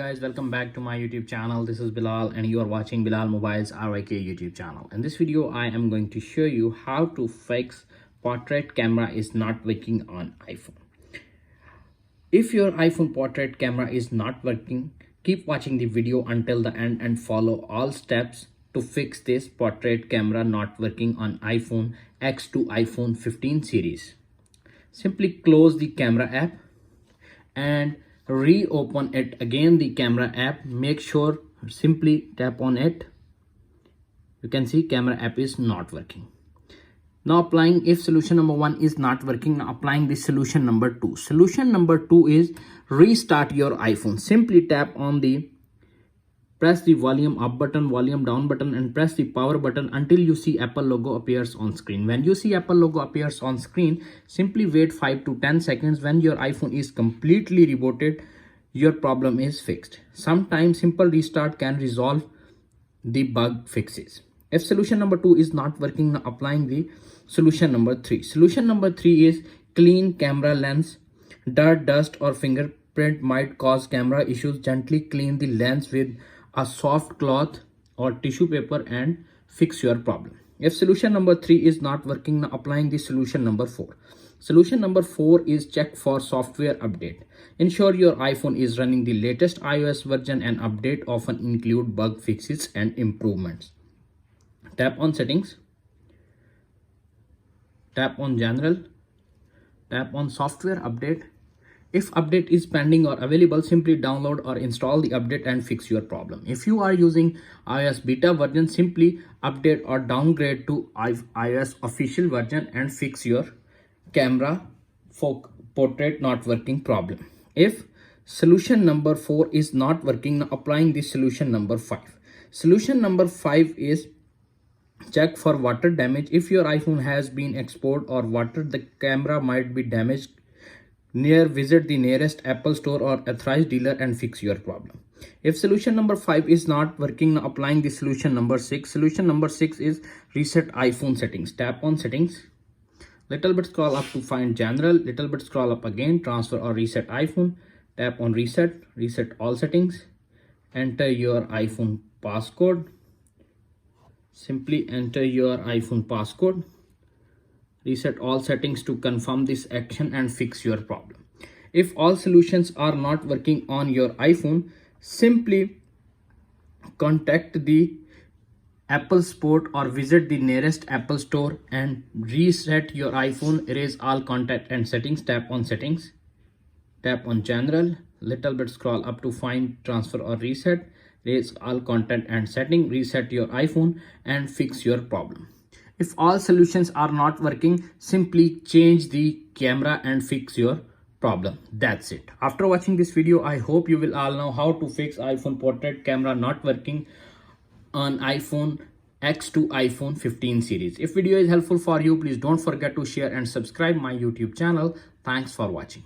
Guys, welcome back to my YouTube channel. This is Bilal and you are watching Bilal Mobiles RYK YouTube channel. In this video I am going to show you how to fix portrait camera is not working on iPhone. If your iPhone portrait camera is not working, keep watching the video until the end and follow all steps to fix this portrait camera not working on iPhone X to iPhone 15 series. Simply close the camera app and reopen it again, the camera app. Make sure simply tap on it. You can see camera app is not working. Now applying, if solution number 1 is not working, now applying the solution number 2. Solution number 2 is restart your iPhone. Simply tap on the, press the volume up button, volume down button and press the power button until you see Apple logo appears on screen. When you see Apple logo appears on screen, simply wait 5 to 10 seconds. When your iPhone is completely rebooted, your problem is fixed. Sometimes simple restart can resolve the bug fixes. If solution number 2 is not working, now applying the solution number 3. Solution number 3 is clean camera lens. Dirt, dust or fingerprint might cause camera issues. Gently clean the lens with a soft cloth or tissue paper and fix your problem. If solution number 3 is not working, now applying the solution number 4. Solution number 4 is check for software update. Ensure your iPhone is running the latest iOS version, and update often include bug fixes and improvements. Tap on settings, tap on general, tap on software update. If update is pending or available, simply download or install the update and fix your problem. If you are using iOS beta version, simply update or downgrade to iOS official version and fix your camera portrait not working problem. If solution number 4 is not working, now applying the solution number 5. Solution number 5 is check for water damage. If your iPhone has been exposed or water, the camera might be damaged. Visit the nearest Apple store or authorized dealer and fix your problem. If solution number 5 is not working, now applying the solution number 6. Solution number 6 is reset iPhone settings. Tap on settings, little bit scroll up to find general, little bit scroll up again, transfer or reset iPhone. Tap on reset, reset all settings, enter your iPhone passcode. Simply enter your iPhone passcode. Reset all settings to confirm this action and fix your problem. If all solutions are not working on your iPhone, simply contact the Apple support or visit the nearest Apple store and reset your iPhone. Erase all contact and settings. Tap on settings, tap on general, little bit scroll up to find transfer or reset. Erase all content and setting, reset your iPhone and fix your problem. If all solutions are not working, simply change the camera and fix your problem. That's it. After watching this video, I hope you will all know how to fix iPhone portrait camera not working on iPhone X to iPhone 15 series. If video is helpful for you, please don't forget to share and subscribe my YouTube channel. Thanks for watching.